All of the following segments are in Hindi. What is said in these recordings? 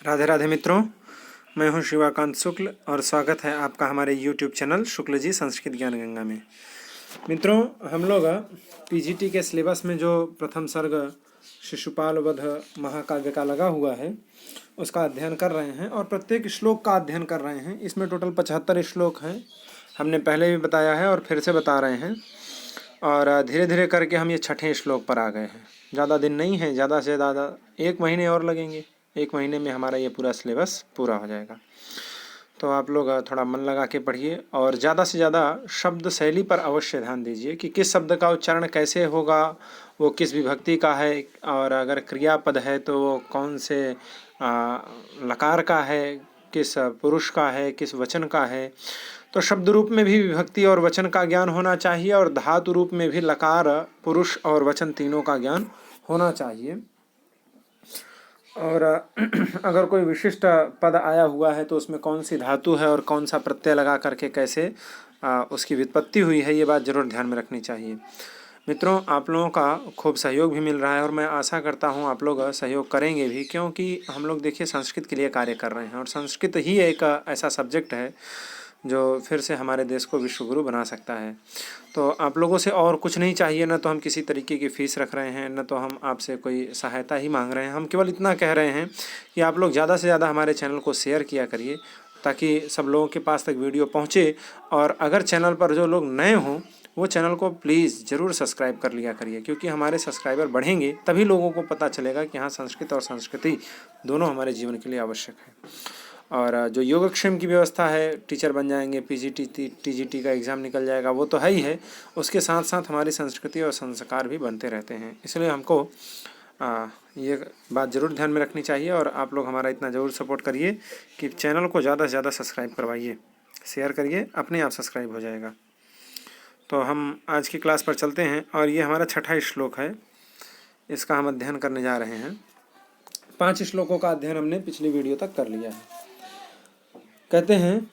राधे राधे मित्रों, मैं हूं शिवाकांत शुक्ल और स्वागत है आपका हमारे YouTube चैनल शुक्ल जी संस्कृत ज्ञान गंगा में। मित्रों, हम लोग पीजीटी के सिलेबस में जो प्रथम सर्ग शिशुपाल वध महाकाव्य का लगा हुआ है उसका अध्ययन कर रहे हैं और प्रत्येक श्लोक का अध्ययन कर रहे हैं। इसमें टोटल 75 श्लोक हैं। हमने पहले भी बताया है और फिर से बता रहे हैं और धीरे धीरे करके हम ये 6ठे श्लोक पर आ गए हैं। ज़्यादा दिन नहीं है, ज़्यादा से ज़्यादा 1 महीने और लगेंगे। 1 महीने में हमारा ये पूरा सिलेबस पूरा हो जाएगा। तो आप लोग थोड़ा मन लगा के पढ़िए और ज़्यादा से ज़्यादा शब्द शैली पर अवश्य ध्यान दीजिए कि किस शब्द का उच्चारण कैसे होगा, वो किस विभक्ति का है, और अगर क्रियापद है तो वो कौन से लकार का है, किस पुरुष का है, किस वचन का है। तो शब्द रूप में भी विभक्ति और वचन का ज्ञान होना चाहिए और धातु रूप में भी लकार, पुरुष और वचन तीनों का ज्ञान होना चाहिए। और अगर कोई विशिष्ट पद आया हुआ है तो उसमें कौन सी धातु है और कौन सा प्रत्यय लगा करके कैसे उसकी व्युत्पत्ति हुई है, ये बात जरूर ध्यान में रखनी चाहिए। मित्रों, आप लोगों का खूब सहयोग भी मिल रहा है और मैं आशा करता हूँ आप लोग सहयोग करेंगे भी, क्योंकि हम लोग देखिए संस्कृत के लिए कार्य कर रहे हैं और संस्कृत ही एक ऐसा सब्जेक्ट है जो फिर से हमारे देश को विश्वगुरु बना सकता है। तो आप लोगों से और कुछ नहीं चाहिए, न तो हम किसी तरीके की फ़ीस रख रहे हैं, न तो हम आपसे कोई सहायता ही मांग रहे हैं। हम केवल इतना कह रहे हैं कि आप लोग ज़्यादा से ज़्यादा हमारे चैनल को शेयर किया करिए ताकि सब लोगों के पास तक वीडियो पहुँचे। और अगर चैनल पर जो लोग नए हों वो चैनल को प्लीज़ ज़रूर सब्सक्राइब कर लिया करिए, क्योंकि हमारे सब्सक्राइबर बढ़ेंगे तभी लोगों को पता चलेगा कि हाँ, संस्कृत और संस्कृति दोनों हमारे जीवन के लिए आवश्यक है। और जो योगक्षेम की व्यवस्था है, टीचर बन जाएंगे, पीजीटी टीजीटी का एग्ज़ाम निकल जाएगा, वो तो है ही है। उसके साथ साथ हमारी संस्कृति और संस्कार भी बनते रहते हैं। इसलिए हमको ये बात ज़रूर ध्यान में रखनी चाहिए और आप लोग हमारा इतना ज़रूर सपोर्ट करिए कि चैनल को ज़्यादा से ज़्यादा सब्सक्राइब करवाइए, शेयर करिए, अपने आप सब्सक्राइब हो जाएगा। तो हम आज की क्लास पर चलते हैं और ये हमारा 6ठा श्लोक है, इसका हम अध्ययन करने जा रहे हैं। 5 श्लोकों का अध्ययन हमने पिछली वीडियो तक कर लिया है। कहते हैं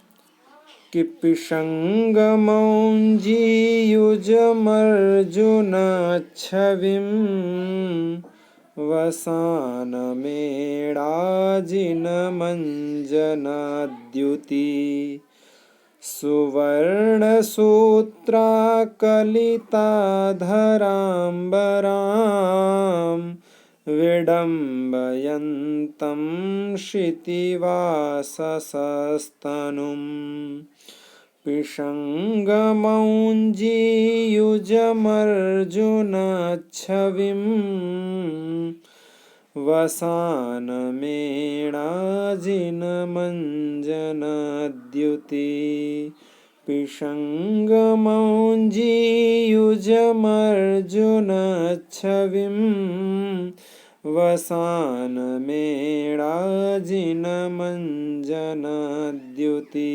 कि पिशंगमौञ्जीयुजमर्जुनच्छविं वसानमेडाजिनमञ्जनाद्युति सुवर्णसूत्राकलिताधराम्बरां विडम्बयन्तं क्षितिवाससस्तनुं पिशंगमौञ्जीयुजमर्जुनच्छविं वसानमेडाजिनमञ्जनाद्युति पिशंगमौञ्जीयुजमर्जुनच्छविं वसानमेडाजिनमञ्जनाद्युति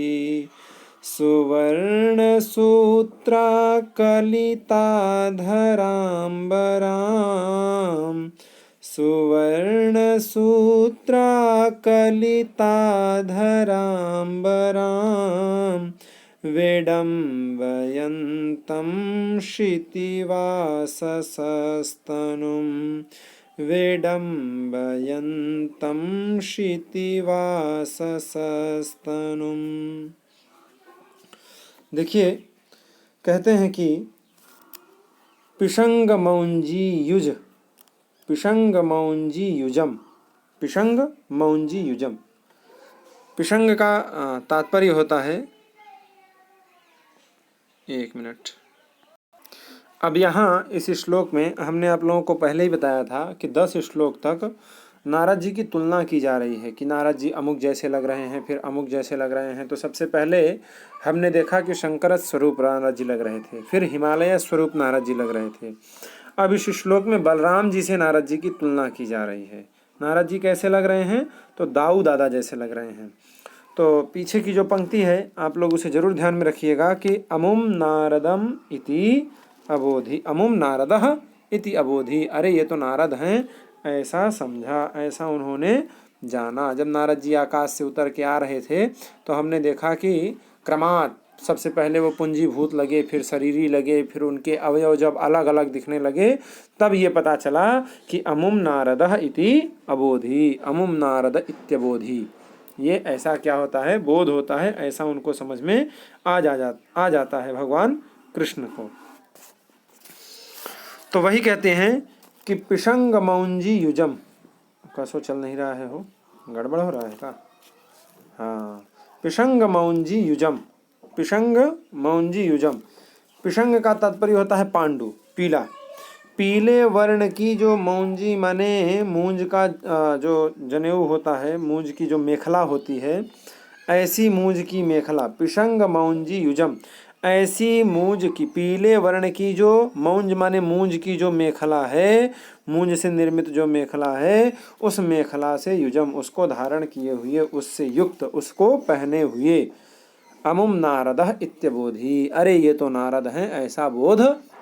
सुवर्णसूत्राकलिताधराम्बरां सुवर्णसूत्राकलिताधराम्बरां विडम्बयन्तं क्षितिवाससस्तनुं विडम्बयन्तं क्षितिवाससस्तनुं। देखिए, कहते हैं कि पिशंगमौञ्जीयुज, पिशंगमौञ्जीयुजम, पिशंगमौञ्जीयुजम। पिशंग का तात्पर्य होता है, 1 मिनट। अब यहाँ इस श्लोक में हमने आप लोगों को पहले ही बताया था कि 10 श्लोक तक नारद जी की तुलना की जा रही है कि नारद जी अमुक जैसे लग रहे हैं, फिर अमुक जैसे लग रहे हैं। तो सबसे पहले हमने देखा कि शंकर स्वरूप नारद जी लग रहे थे, फिर हिमालय स्वरूप नारद जी लग रहे थे। अब इस श्लोक में बलराम जी से नारद जी की तुलना की जा रही है। नारद जी कैसे लग रहे हैं? तो दाऊ दादा जैसे लग रहे हैं। तो पीछे की जो पंक्ति है आप लोग उसे जरूर ध्यान में रखिएगा कि अमुम नारदम इति अबोधि, अमुम नारदः इति अबोधि। अरे ये तो नारद हैं, ऐसा समझा, ऐसा उन्होंने जाना। जब नारद जी आकाश से उतर के आ रहे थे तो हमने देखा कि क्रमात् सबसे पहले वो पुंजीभूत लगे, फिर शरीरी लगे, फिर उनके अवयव जब अलग अलग दिखने लगे तब ये पता चला कि अमुम नारदः इति अबोधि, अमुम नारद इत्यबोधि। ये ऐसा क्या होता है, बोध होता है, ऐसा उनको समझ में आ जाता है भगवान कृष्ण को। तो वही कहते हैं कि पिशंग मौंजी युजम, कसो चल नहीं रहा है, हो गड़बड़ हो रहा है का? हाँ, पिशंग मौंजी युजम, पिशंग मौंजी युजम। पिशंग का तात्पर्य होता है पांडु, पीला, पीले वर्ण की जो मौंजी माने मूंज का जो जनेऊ होता है, मूंज की जो मेखला होती है, ऐसी मूंज की मेखला, पिशंग मौंजी युजम, ऐसी मूंज की, पीले वर्ण की जो मौंज माने मूंज की जो मेखला है, मूंज से निर्मित जो मेखला है, उस मेखला से युजम, उसको धारण किए हुए, उससे युक्त, उसको पहने हुए, अमुम नारदः इत्यबोधि, अरे ये तो नारद हैं, ऐसा बोध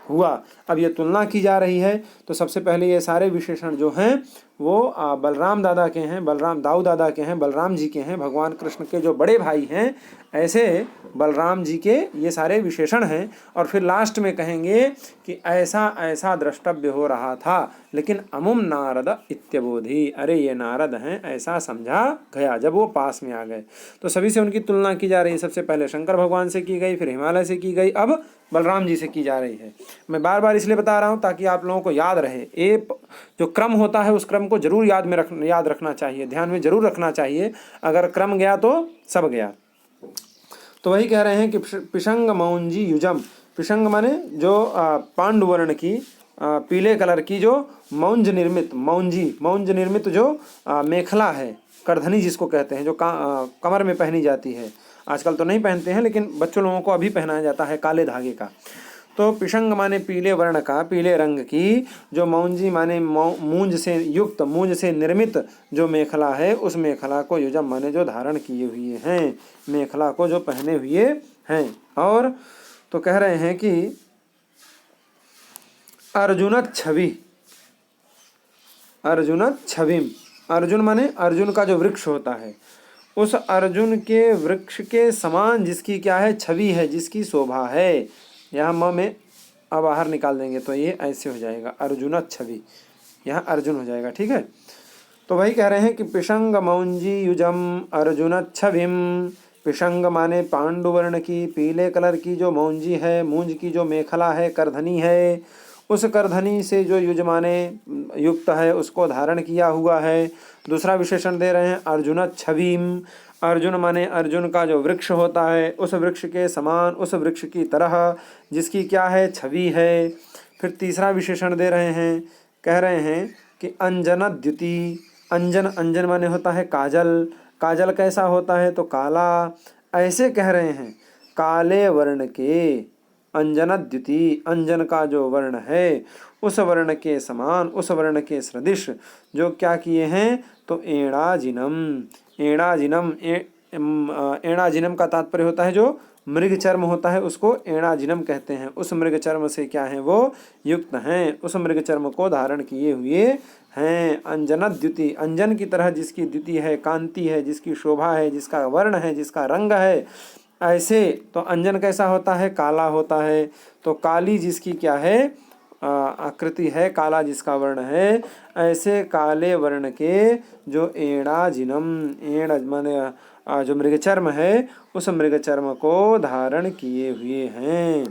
हुआ। अब ये तुलना की जा रही है, तो सबसे पहले ये सारे विशेषण जो हैं वो बलराम दादा के हैं, बलराम दाऊ दादा के हैं, बलराम जी के हैं, भगवान कृष्ण के जो बड़े भाई हैं, ऐसे बलराम जी के ये सारे विशेषण हैं। और फिर लास्ट में कहेंगे कि ऐसा ऐसा द्रष्टव्य हो रहा था, लेकिन अमुम नारद इत्यबोधि, अरे ये नारद हैं, ऐसा समझा गया जब वो पास में आ गए। तो सभी से उनकी तुलना की जा रही है, सबसे पहले शंकर भगवान से की गई, फिर हिमालय से की गई, अब बलराम जी से की जा रही है। मैं बार बार इसलिए बता रहा हूँ ताकि आप लोगों को याद रहे, ये जो क्रम होता है उस क्रम को जरूर याद रखना चाहिए, ध्यान में जरूर रखना चाहिए। अगर क्रम गया तो सब गया। तो वही कह रहे हैं कि पिशंग मौंजी युजम, पिशंग माने जो पांडुवर्ण की पीले कलर की जो मौंज निर्मित, मौंज निर्मित जो मेखला है, करधनी जिसको कहते हैं, जो कमर में पहनी जाती है, आजकल तो नहीं पहनते हैं लेकिन बच्चों लोगों को अभी पहनाया जाता है, काले धागे का। तो पिशंग माने पीले वर्ण का, पीले रंग की, जो मौंजी माने मूंज से युक्त, मूंज से निर्मित जो मेखला है, उस मेखला को युजम माने जो धारण किए हुए हैं, मेखला को जो पहने हुए हैं। और तो कह रहे हैं कि अर्जुनत छवि, अर्जुनत छविम, अर्जुन माने अर्जुन का जो वृक्ष होता है, उस अर्जुन के वृक्ष के समान जिसकी क्या है, छवि है, जिसकी शोभा है। यहाँ म में अब बाहर निकाल देंगे तो ये ऐसे हो जाएगा, अर्जुनत छवि, यहाँ अर्जुन हो जाएगा, ठीक है। तो वही कह रहे हैं कि पिशंग मौंजी युजम अर्जुनत छविम, पिशंग माने पांडुवर्ण की, पीले कलर की जो मौंजी है, मूंज की जो मेखला है, करधनी है, उस करधनी से जो युज माने युक्त है, उसको धारण किया हुआ है। दूसरा विशेषण दे रहे हैं अर्जुनत छविम, अर्जुन माने अर्जुन का जो वृक्ष होता है, उस वृक्ष के समान, उस वृक्ष की तरह जिसकी क्या है, छवि है। फिर तीसरा विशेषण दे रहे हैं, कह रहे हैं कि अंजन द्युति, अंजन, अंजन माने होता है काजल, काजल कैसा होता है, तो काला, ऐसे कह रहे हैं काले वर्ण के, अंजन द्युति, अंजन का जो वर्ण है उस वर्ण के समान, उस वर्ण के सदृश जो क्या किए हैं, तो एणाजिनम, एणाजिनम, एणाजिनम का तात्पर्य होता है जो मृग चर्म होता है, उसको एणाजिनम कहते हैं। उस मृग चर्म से क्या है, वो युक्त हैं, उस मृग चर्म को धारण किए हुए हैं। अंजन द्युति, अंजन की तरह जिसकी द्युति है, कांति है, जिसकी शोभा है, जिसका वर्ण है, जिसका रंग है, ऐसे। तो अंजन कैसा होता है, काला होता है। तो काली जिसकी क्या है, आकृति है, काला जिसका वर्ण है, ऐसे काले वर्ण के जो एणाजिनम, एण माने जो मृगचर्म है, उस मृगचर्म को धारण किए हुए हैं।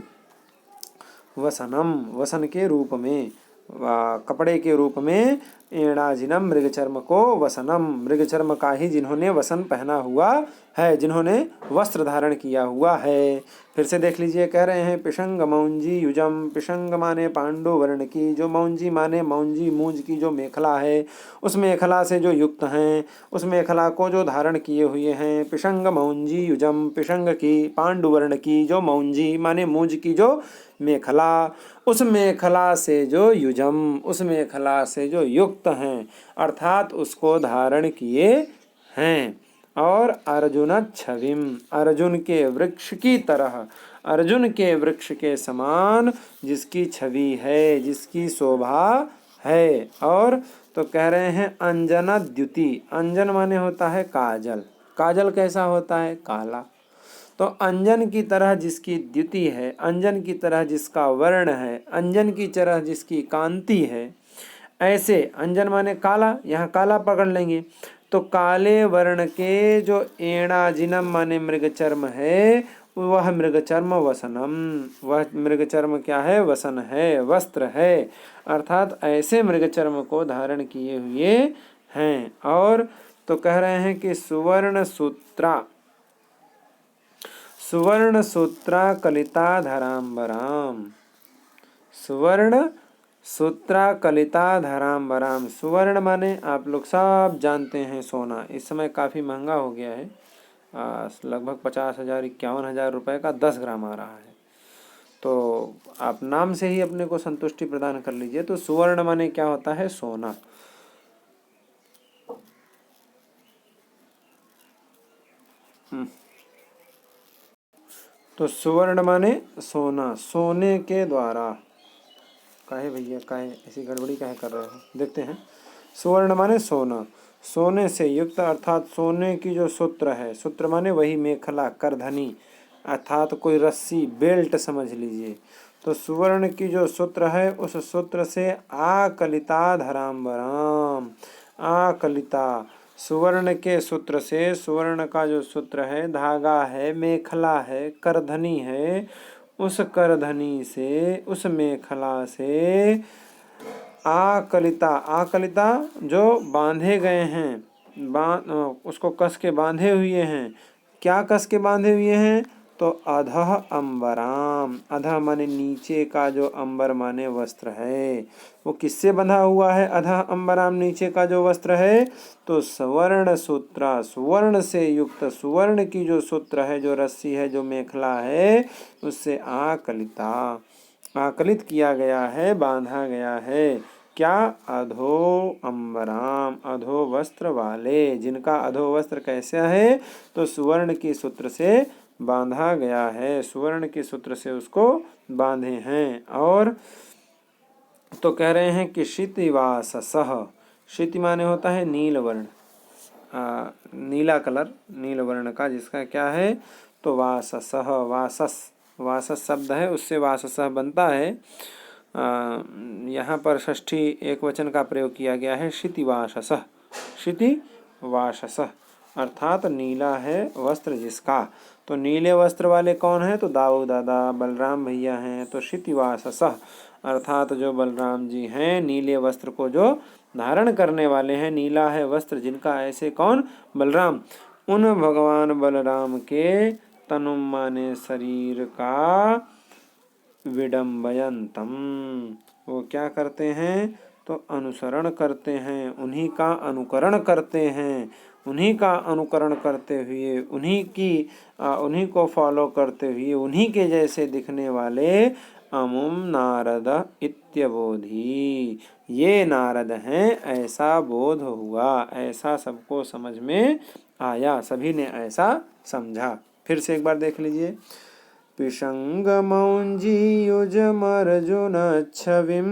वसनम, वसन के रूप में, कपड़े के रूप में, एणाजिनम मृगचर्म को वसनम, मृगचर्म का ही जिन्होंने वसन पहना हुआ है, जिन्होंने वस्त्र धारण किया हुआ है। फिर से देख लीजिए, कह रहे हैं पिशंग मौंजी युजम, पिशंग माने पांडु वर्ण की, जो मौंजी माने मौंजी मूंज की जो मेखला है, उस मेखला से जो युक्त हैं, उस मेखला को जो धारण किए हुए हैं। पिशंग मौंजी युजम, पिशंग की, पांडु वर्ण की जो मौंजी माने मूंज की जो मेखला, उस मेखला से जो युजम, उस मेखला से जो युक्त हैं, अर्थात उसको धारण किए हैं। और अर्जुन छविम, अर्जुन के वृक्ष की तरह, अर्जुन के वृक्ष के समान जिसकी छवि है, जिसकी शोभा है। और तो कह रहे हैं अंजन द्युति, अंजन माने होता है काजल, काजल कैसा होता है, काला। तो अंजन की तरह जिसकी द्युति है, अंजन की तरह जिसका वर्ण है, अंजन की तरह जिसकी कांति है, ऐसे अंजन माने काला, यहाँ काला पकड़ लेंगे तो काले वर्ण के जो एणाजिनम माने मृगचर्म है, वह मृगचर्म वसनम, वह मृगचर्म क्या है? वसन है, वस्त्र है। अर्थात ऐसे मृगचर्म को धारण किए हुए हैं। और तो कह रहे हैं कि सुवर्ण सूत्रा, सुवर्ण सूत्रा कलिता धराम्बराम, सुवर्ण सूत्रा कलिता धराम्बराम। सुवर्ण माने आप लोग सब जानते हैं सोना, इस समय काफ़ी महंगा हो गया है, लगभग 50,000 51,000 रुपये का 10 ग्राम आ रहा है। तो आप नाम से ही अपने को संतुष्टि प्रदान कर लीजिए। तो सुवर्ण माने क्या होता है? सोना। तो सुवर्ण माने सोना, सोने के द्वारा। काहे भैया, काहे ऐसी गड़बड़ी काहे कर रहे हो? देखते हैं। सुवर्ण माने सोना, सोने से युक्त, अर्थात सोने की जो सूत्र है, सूत्र माने वही मेखला, करधनी, अर्थात कोई रस्सी, बेल्ट समझ लीजिए। तो सुवर्ण की जो सूत्र है, उस सूत्र से आकलिता धराम्बराम, आकलिता, सुवर्ण के सूत्र से, सुवर्ण का जो सूत्र है, धागा है, मेखला है, करधनी है, उस करधनी से, उस मेखला से आकलिता, आकलिता जो बांधे गए हैं, उसको कस के बांधे हुए हैं। क्या कस के बांधे हुए हैं? तो अधः अंबराम, अधः माने नीचे का जो अंबर माने वस्त्र है, वो किससे बंधा हुआ है? अधः अंबराम, नीचे का जो वस्त्र है। तो सुवर्ण सूत्रा, सुवर्ण से युक्त, सुवर्ण की जो सूत्र है, जो रस्सी है, जो मेखला है, उससे आकलिता, आकलित किया गया है, बांधा गया है। क्या? अधो अंबराम, अधो वस्त्र वाले, जिनका अधो वस्त्र कैसा है? तो सुवर्ण की सूत्र से बांधा गया है, सुवर्ण के सूत्र से उसको बांधे हैं। और तो कह रहे हैं कि शितिवाससः, शिति माने होता है नील वर्ण, नीला कलर, नील वर्ण का जिसका क्या है? तो वाससः, वासस, वासस शब्द है, उससे वाससः बनता है। यहाँ पर षष्ठी एक वचन का प्रयोग किया गया है, शितिवाससः, शितिवाससः, अर्थात नीला है वस्त्र जिसका। तो नीले वस्त्र वाले कौन है? तो दाऊ दादा, बलराम भैया हैं। तो शितिवाससः, अर्थात जो बलराम जी हैं, नीले वस्त्र को जो धारण करने वाले हैं, नीला है वस्त्र जिनका, ऐसे कौन? बलराम। उन भगवान बलराम के तनुम माने शरीर का विडम्बयंतम, वो क्या करते हैं? तो अनुसरण करते हैं, उन्हीं का अनुकरण करते हैं, उन्हीं का अनुकरण करते हुए, उन्हीं को फॉलो करते हुए, उन्हीं के जैसे दिखने वाले अमुम नारद इत्यबोधि, ये नारद हैं, ऐसा बोध हुआ, ऐसा सबको समझ में आया, सभी ने ऐसा समझा। फिर से एक बार देख लीजिए। पिशंग मौंजी युजमर्जुन छविम,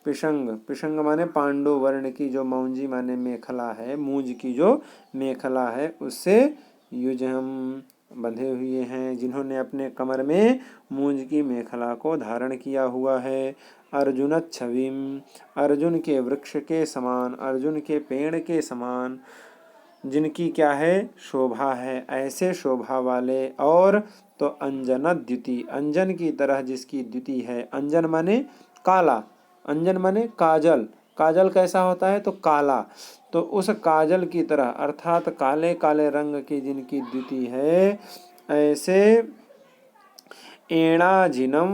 पिशंग, पिशंग माने पांडु वर्ण की जो मौंजी माने मेखला है, मूंज की जो मेखला है, उससे युजम बंधे हुए हैं, जिन्होंने अपने कमर में मूंज की मेखला को धारण किया हुआ है। अर्जुन छविम, अर्जुन के वृक्ष के समान, अर्जुन के पेड़ के समान, जिनकी क्या है? शोभा है, ऐसे शोभा वाले। और तो अंजन द्युति, अंजन की तरह जिसकी द्युति है, अंजन माने काला, अंजन माने काजल, काजल कैसा होता है? तो काला। तो उस काजल की तरह, अर्थात काले काले रंग की जिनकी द्युति है, ऐसे एणाजिनम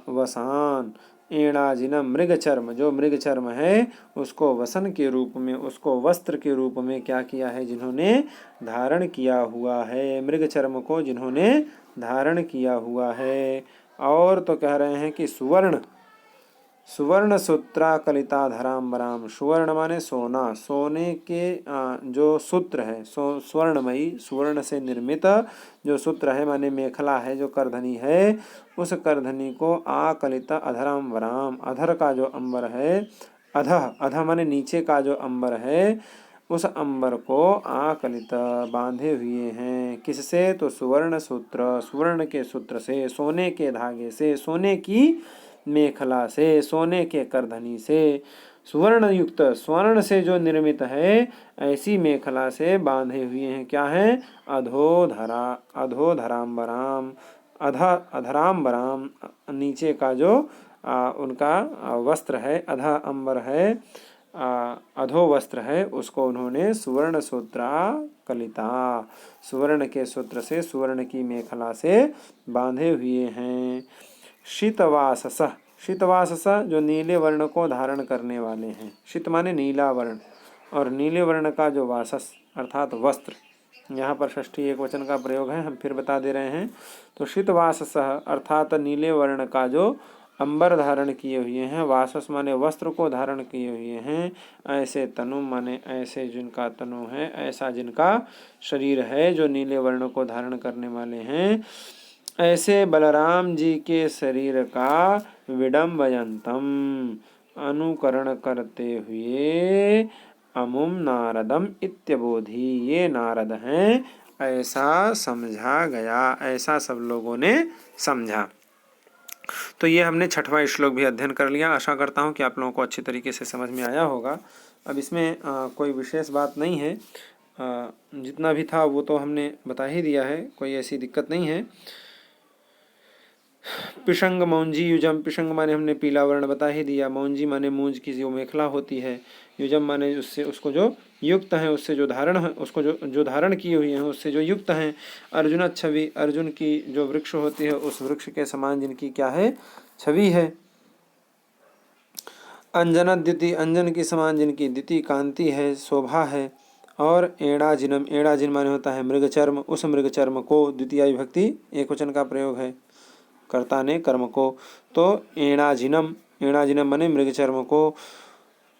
वसान, एणाजिनम मृगचर्म, जो मृगचर्म है उसको वसन के रूप में, उसको वस्त्र के रूप में क्या किया है? जिन्होंने धारण किया हुआ है, मृगचर्म को जिन्होंने धारण किया हुआ है। और तो कह रहे हैं कि सुवर्ण, सुवर्ण सूत्रा कलिता धराम्बराम, सुवर्ण माने सोना, सोने के जो सूत्र है, स्वर्णमयी, सुवर्ण से निर्मित जो सूत्र है माने मेखला है, जो करधनी है, उस करधनी को आकलिता अधराम्बराम, अधर का जो अंबर है, अधः, अधः माने नीचे का जो अंबर है, उस अंबर को आकलित बांधे हुए हैं। किससे? तो सुवर्ण सूत्र, सुवर्ण के सूत्र से, सोने के धागे से, सोने की मेखला से, सोने के करधनी से, सुवर्ण युक्त, स्वर्ण से जो निर्मित है ऐसी मेखला से बांधे हुए हैं। क्या है? अधोधरा, अधोधराम्बराम, अधराम्बराम, नीचे का जो उनका वस्त्र है, अधा अंबर है, अधो वस्त्र है, उसको उन्होंने सुवर्ण सूत्रा कलिता, सुवर्ण के सूत्र से, सुवर्ण की मेखला से बांधे हुए हैं। शीतवासस, शीतवासस जो नीले वर्ण को धारण करने वाले हैं। शीत माने नीला वर्ण, और नीले वर्ण का जो वासस अर्थात वस्त्र, यहाँ पर षष्ठी एक वचन का प्रयोग है, हम फिर बता दे रहे हैं। तो शीतवासस अर्थात नीले वर्ण का जो अंबर धारण किए हुए हैं, वासस माने वस्त्र को धारण किए हुए हैं, ऐसे तनु माने ऐसे जिनका तनु है, ऐसा जिनका शरीर है जो नीले वर्ण को धारण करने वाले हैं, ऐसे बलराम जी के शरीर का विडम्बयंतम अनुकरण करते हुए अमुम नारदम इत्यबोधि, ये नारद हैं ऐसा समझा गया, ऐसा सब लोगों ने समझा। तो ये हमने छठवां श्लोक भी अध्ययन कर लिया। आशा करता हूँ कि आप लोगों को अच्छी तरीके से समझ में आया होगा। अब इसमें कोई विशेष बात नहीं है, जितना भी था वो तो हमने बता ही दिया है, कोई ऐसी दिक्कत नहीं है। पिशंग मौंजी युजम, पिशंग माने हमने पीला वर्ण बता ही दिया, मौंजी माने मूंज की जो मेखला होती है, युजम माने उससे उसको जो युक्त हैं, उससे जो धारण है, उसको जो धारण किए हुए हैं उससे जो युक्त हैं। अर्जुन छवि, अर्जुन की जो वृक्ष होती है उस वृक्ष के समान जिनकी क्या है? छवि है। अंजना द्युति, अंजन के समान जिनकी द्युति कांति है, शोभा है। और एड़ाजिनम, एड़ाजिन माने होता है मृग चर्म, उस मृग चर्म को, द्वितीय विभक्ति एक वचन का प्रयोग है, कर्ता ने कर्म को, तो एणाजिनम, एणाजिनम माने मृग चर्म को।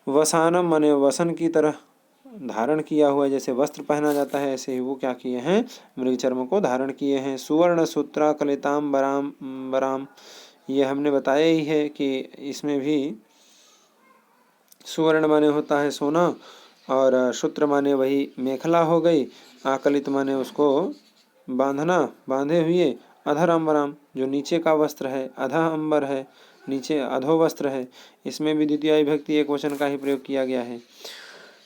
वसानम माने वसन की तरह धारण किया हुआ, जैसे वस्त्र पहना जाता है ऐसे ही वो क्या किए हैं? मृग चर्म को धारण किए हैं। सुवर्ण सूत्रा कलिताम बराम, बराम, ये हमने बताया ही है कि इसमें भी सुवर्ण माने होता है सोना, और सूत्र माने वही मेखला हो गई, आकलित माने उसको बांधना, बांधे हुए। अधर अम्बराम जो नीचे का वस्त्र है, अधा अंबर है, नीचे अधो वस्त्र है, इसमें भी द्वितीय विभक्ति एक वचन का ही प्रयोग किया गया है।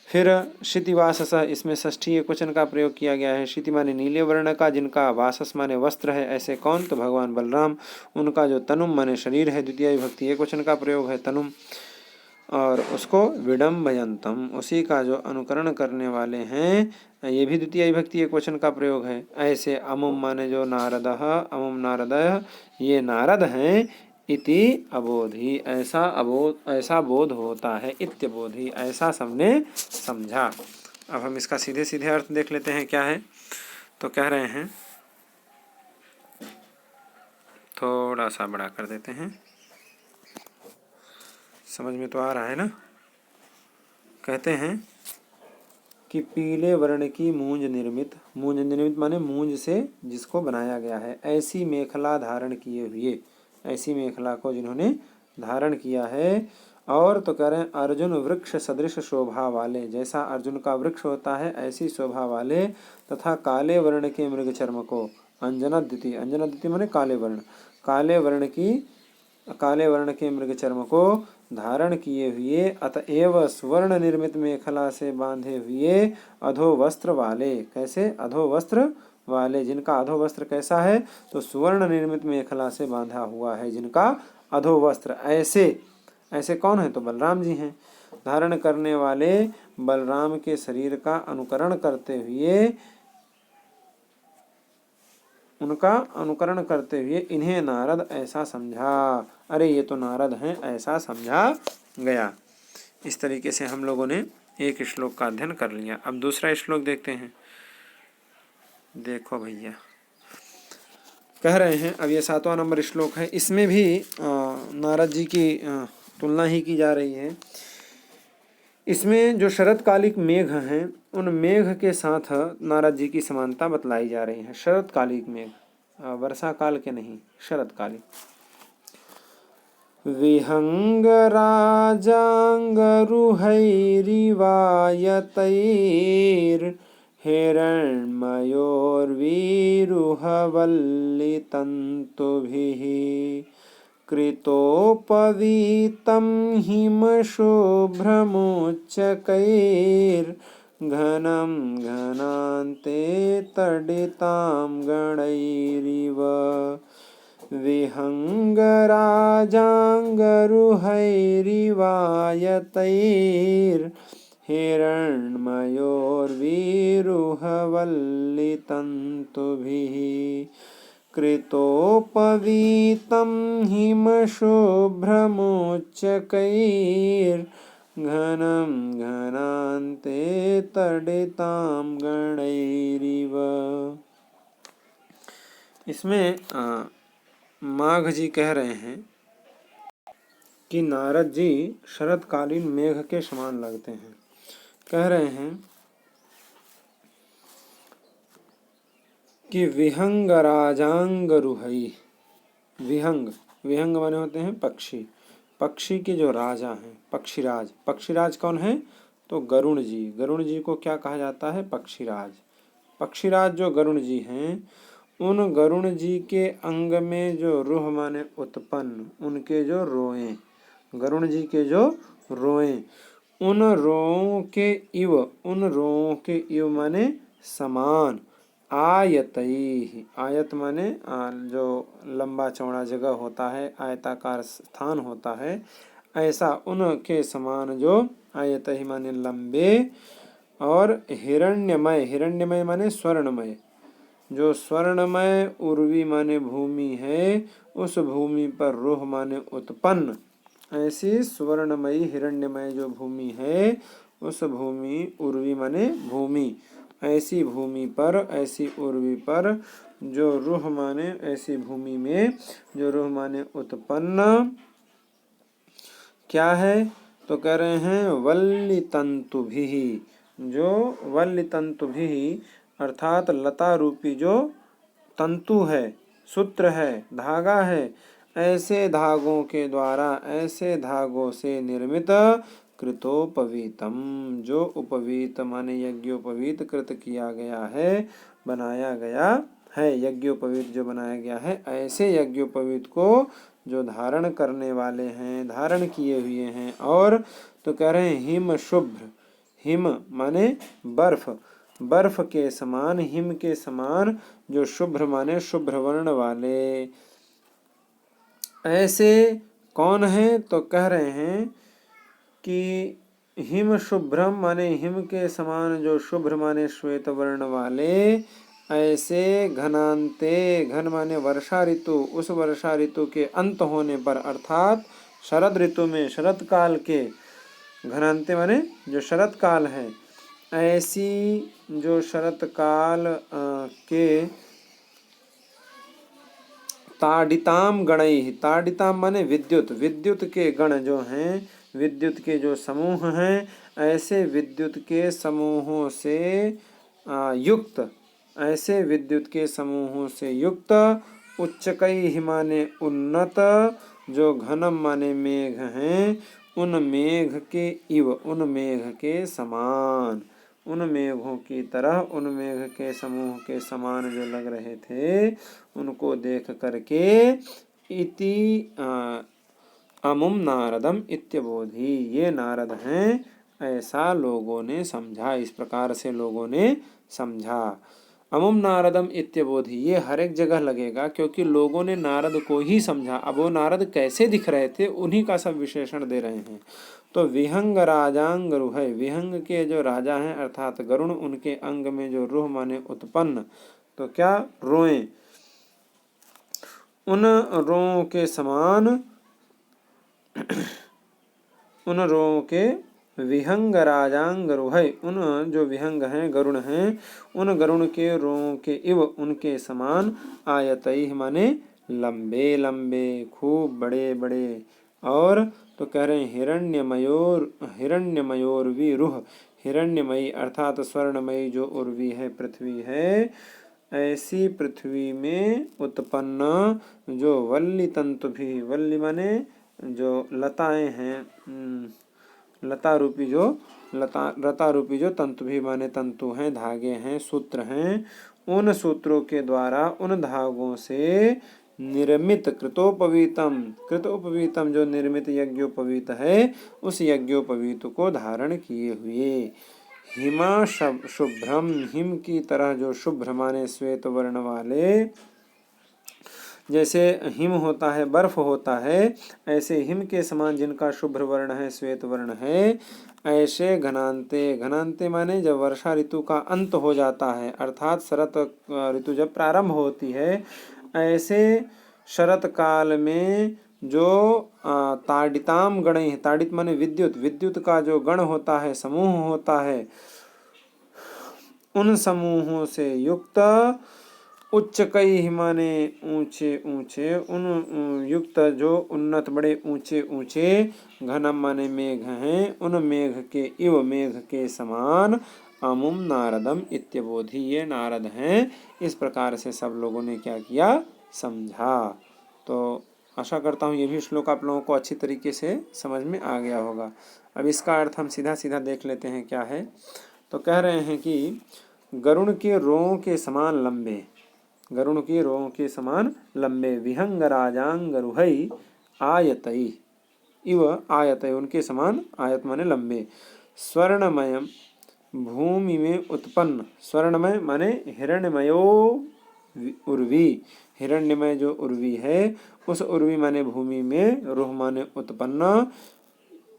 फिर क्षितिवासस, इसमें षष्ठी एक वचन का प्रयोग किया गया है। क्षिति माने नीले वर्ण का, जिनका वासस माने वस्त्र है, ऐसे कौन? तो भगवान बलराम, उनका जो तनुम माने शरीर है, द्वितीय विभक्ति एक वचन का प्रयोग है तनुम, और उसको विडम्बयंतम, उसी का जो अनुकरण करने वाले हैं, ये भी द्वितीय विभक्ति एक वचन का प्रयोग है। ऐसे अमुम माने जो नारदः, अमुम नारदः, ये नारद हैं, इति अबोधि, ऐसा बोध होता है, इत्यबोधि, ऐसा सबने समझा। अब हम इसका सीधे सीधे अर्थ देख लेते हैं क्या है। तो कह रहे हैं, थोड़ा सा बड़ा कर देते हैं, समझ में तो आ रहा है ना। कहते हैं कि पीले वर्ण की मूंज निर्मित, मूंज निर्मित माने मूंज से जिसको बनाया गया है, ऐसी मेखला धारण किए हुए, ऐसी मेखला को जिन्होंने धारण किया है। और तो कह रहे हैं अर्जुन वृक्ष सदृश शोभा वाले, जैसा अर्जुन का वृक्ष होता है ऐसी शोभा वाले, तथा काले वर्ण के मृग चर्म को, अंजनाद्युति, अंजनाद्युति माने काले वर्ण, काले वर्ण की, काले वर्ण के मृग चर्म को धारण किए हुए, अतएव स्वर्ण निर्मित मेखला से बांधे हुए, अधो वस्त्र वाले, कैसे? अधो वस्त्र वाले, जिनका अधो वस्त्र कैसा है? तो सुवर्ण निर्मित मेखला से बांधा हुआ है जिनका अधो वस्त्र, ऐसे, ऐसे कौन है? तो बलराम जी हैं। धारण करने वाले बलराम के शरीर का अनुकरण करते हुए, उनका अनुकरण करते हुए इन्हें नारद ऐसा समझा, अरे ये तो नारद हैं, ऐसा समझा गया। इस तरीके से हम लोगों ने एक श्लोक का अध्ययन कर लिया। अब दूसरा श्लोक देखते हैं। देखो भैया, कह रहे हैं, अब ये 7वां नंबर श्लोक है, इसमें भी नारद जी की तुलना ही की जा रही है। इसमें जो शरतकालिक मेघ हैं, उन मेघ के साथ नारद जी की समानता बतलाई जा रही है। शरतकालिक मेघ, वर्षा काल के नहीं, शरतकालिक। विहङ्गराजाङ्गरुहैरिवायतैर्हिरण्मयोर्वीरुहवल्लितन्तुभिः कृतोपवीतं हिमशुभ्रमुच्चकैर्घनं घनान्ते तडितां गणैरिव विहङ्गराजाङ्गरुहैरिवायतैर्हिरण्मयोर्वीरुहवल्लितन्तुभिः कृतोपवीतं हिमशुभ्रमुच्चकैर्घनं घनान्ते तडितां गणैरिव। इसमें माघ जी कह रहे हैं कि नारद जी शरतकालीन मेघ के समान लगते हैं। कह रहे हैं कि विहंगराजांगरुहई, विहंग विहंग माने होते हैं पक्षी, पक्षी के जो राजा हैं पक्षीराज। पक्षीराज कौन है? तो गरुण जी। गरुण जी को क्या कहा जाता है? पक्षीराज। पक्षीराज जो गरुण जी हैं, उन गरुण जी के अंग में जो रूह माने उत्पन्न, उनके जो रोएं, गरुण जी के जो रोएं, उन रोओं के इव, उन रोओं के इव माने समान, आयतई, आयत माने जो लंबा चौड़ा जगह होता है, आयताकार स्थान होता है, ऐसा उनके समान जो आयतई माने लंबे, और हिरण्यमय, हिरण्यमय माने स्वर्णमय, जो स्वर्णमय उर्वी माने भूमि है, उस भूमि पर रोह माने उत्पन्न, ऐसी स्वर्णमयी हिरण्यमय जो भूमि है, उस भूमि उर्वी माने भूमि, ऐसी भूमि पर, ऐसी उर्वी पर जो रूह माने, ऐसी भूमि में जो रूह माने उत्पन्न क्या है? तो कह रहे हैं वल्ली तंतुभिः, जो वल्ली तंतुभिः अर्थात लता रूपी जो तंतु है, सूत्र है, धागा है, ऐसे धागों के द्वारा, ऐसे धागों से निर्मित कृतोपवीतम, जो उपवीत माने यज्ञोपवीत, कृत किया गया है, बनाया गया है, यज्ञोपवीत जो बनाया गया है, ऐसे यज्ञोपवीत को जो धारण करने वाले हैं, धारण किए हुए हैं। और तो कह रहे हैं हिम शुभ्र, हिम माने बर्फ, बर्फ के समान, हिम के समान, जो शुभ्र माने शुभ्र वर्ण वाले, ऐसे कौन है? तो कह रहे हैं कि हिम शुभ्रम माने हिम के समान, जो शुभ्र माने श्वेत वर्ण वाले, ऐसे घनांते, घन माने वर्षा ऋतु, उस वर्षा ऋतु के अंत होने पर, अर्थात शरद ऋतु में, शरद काल के, घनांते माने जो शरद काल है, ऐसी जो शरद काल के ताडिताम गणई, ताडिताम माने विद्युत, विद्युत के गण जो हैं, विद्युत के जो समूह हैं, ऐसे विद्युत के समूहों से युक्त, ऐसे विद्युत के समूहों से युक्त, उच्चकई माने उन्नत, जो घनम माने मेघ हैं, उन मेघ के इव, उन मेघ के समान, उन मेघों की तरह, उन मेघ के समूह के समान जो लग रहे थे, उनको देख करके इति अमुम नारदम इत्यबोधि, ये नारद हैं, ऐसा लोगों ने समझा, इस प्रकार से लोगों ने समझा। अमुम नारदम इत्यबोधि, ये हर एक जगह लगेगा क्योंकि लोगों ने नारद को ही समझा। अब वो नारद कैसे दिख रहे थे, उन्हीं का सब विशेषण दे रहे हैं। तो विहंग राजांग रुह, विहंग के जो राजा हैं अर्थात गरुण, उनके अंग में जो रूह माने उत्पन्न, तो क्या रोएं, उन रोओं के समान, उन रोओं के विहंग राजांग रुह, उन जो विहंग हैं, गरुण हैं, उन गरुण के रोओं के इव, उनके समान, आयतई माने लंबे लंबे, खूब बड़े बड़े। और तो कह रहे हैं हिरण्यमयोर, हिरण्यमयोर्वी रुह, हिरण्यमयी अर्थात स्वर्णमयी जो उर्वी है, पृथ्वी है, ऐसी पृथ्वी में उत्पन्न जो वल्ली तंतु भी, वल्ली माने जो लताएं हैं, लता रूपी जो तंतु भी माने तंतु हैं, धागे हैं, सूत्र हैं, उन सूत्रों के द्वारा उन धागों से निर्मित कृतोपवीतम जो निर्मित यज्ञोपवीत है, उस यज्ञोपवीत को धारण किए हुए। हिमा शुभ्रम, हिम की तरह जो शुभ्र माने श्वेत वर्ण वाले, जैसे हिम होता है, बर्फ होता है, ऐसे हिम के समान जिनका शुभ्र वर्ण है, श्वेत वर्ण है, ऐसे घनांते माने जब वर्षा ऋतु का अंत हो जाता है, अर्थात शरत ऋतु जब प्रारंभ होती है, ऐसे शरत काल में जो ताड़िताम गण, ताड़ित माने विद्युत का जो गण होता है, समूह होता है, उन समूहों से युक्त, उच्च कई माने ऊंचे उन युक्त जो उन्नत बड़े ऊंचे, घनम माने मेघ हैं, उन मेघ के इव मेघ के समान, अमुम नारदम इत्यबोधि, ये नारद हैं। इस प्रकार से सब लोगों ने क्या किया, समझा। तो आशा करता हूँ ये भी श्लोक आप लोगों को अच्छी तरीके से समझ में आ गया होगा। अब इसका अर्थ हम सीधा देख लेते हैं क्या है। तो कह रहे हैं कि गरुण के रों के समान लंबे, विहंग राजांगरुहई आयतई, इव आयतय, उनके समान, आयत माने लंबे, स्वर्णमय भूमि में उत्पन्न, स्वर्णमय माने हिरण्यमयो उर्वी, हिरण्यमय जो उर्वी है, उस उर्वी माने भूमि में, रुह माने उत्पन्न,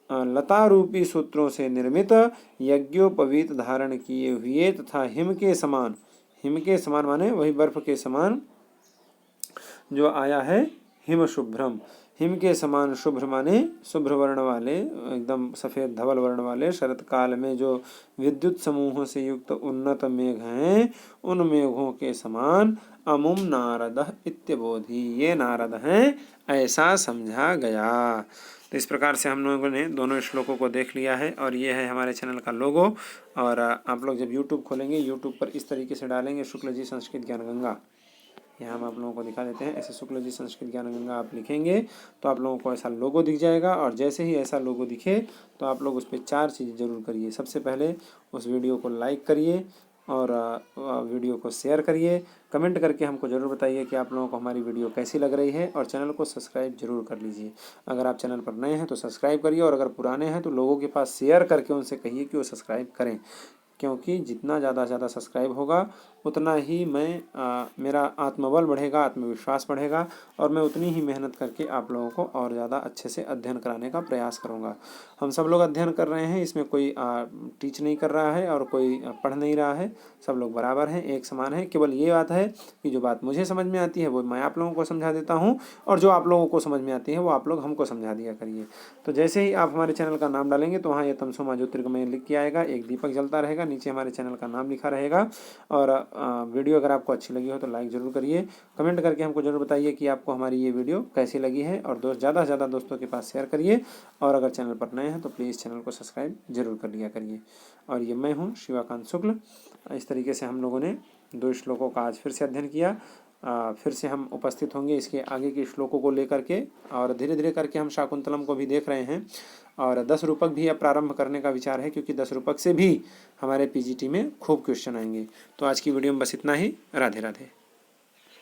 लता रूपी सूत्रों से निर्मित यज्ञोपवीत धारण किए हुए, तथा हिम के समान माने वही बर्फ के समान जो आया है, हिम शुभ्रम, हिम के समान शुभ्र माने शुभ्र वर्ण वाले, एकदम सफेद धवल वर्ण वाले, शरत काल में जो विद्युत समूहों से युक्त उन्नत मेघ हैं, उन मेघों के समान, अमुम नारद इत्यबोधि, ये नारद हैं, ऐसा समझा गया। तो इस प्रकार से हम लोगों ने दोनों श्लोकों को देख लिया है, और ये है हमारे चैनल का लोगो। और आप लोग जब YouTube खोलेंगे, YouTube पर इस तरीके से डालेंगे शुक्ल जी संस्कृत ज्ञान गंगा, यहाँ हम आप लोगों को दिखा देते हैं, ऐसे शुक्ल जी संस्कृत ज्ञान गंगा आप लिखेंगे तो आप लोगों को ऐसा लोगो दिख जाएगा। और जैसे ही ऐसा लोगो दिखे तो आप लोग उस पर 4 चीज़ जरूर करिए। सबसे पहले उस वीडियो को लाइक करिए, और वीडियो को शेयर करिए, कमेंट करके हमको ज़रूर बताइए कि आप लोगों को हमारी वीडियो कैसी लग रही है, और चैनल को सब्सक्राइब जरूर कर लीजिए। अगर आप चैनल पर नए हैं तो सब्सक्राइब करिए, और अगर पुराने हैं तो लोगों के पास शेयर करके उनसे कहिए कि वो सब्सक्राइब करें, क्योंकि जितना ज़्यादा से ज़्यादा सब्सक्राइब होगा उतना ही मेरा आत्मबल बढ़ेगा, आत्मविश्वास बढ़ेगा, और मैं उतनी ही मेहनत करके आप लोगों को और ज़्यादा अच्छे से अध्ययन कराने का प्रयास करूँगा। हम सब लोग अध्ययन कर रहे हैं, इसमें कोई टीच नहीं कर रहा है और कोई पढ़ नहीं रहा है, सब लोग बराबर हैं, एक समान है। केवल ये बात है कि जो बात मुझे समझ में आती है वो मैं आप लोगों को समझा देता हूँ, और जो आप लोगों को समझ में आती है वो आप लोग हमको समझा दिया करिए। तो जैसे ही आप हमारे चैनल का नाम डालेंगे तो वहाँ ये तमसो ज्योतिर्गमय लिख के आएगा, एक दीपक जलता रहेगा, नीचे हमारे चैनल का नाम लिखा रहेगा। और वीडियो अगर आपको अच्छी लगी हो तो लाइक ज़रूर करिए, कमेंट करके हमको ज़रूर बताइए कि आपको हमारी ये वीडियो कैसी लगी है, और ज़्यादा से ज़्यादा दोस्तों के पास शेयर करिए। और अगर चैनल पर नए हैं तो प्लीज़ चैनल को सब्सक्राइब जरूर कर लिया करिए। और ये मैं हूँ शिवाकांत शुक्ल। इस तरीके से हम लोगों ने 2 श्लोकों का आज फिर से अध्ययन किया। फिर से हम उपस्थित होंगे इसके आगे के श्लोकों को लेकर के, और धीरे धीरे करके हम शाकुंतलम को भी देख रहे हैं, और 10 रूपक भी अब प्रारंभ करने का विचार है, क्योंकि 10 रूपक से भी हमारे पीजीटी में खूब क्वेश्चन आएंगे। तो आज की वीडियो में बस इतना ही। राधे राधे।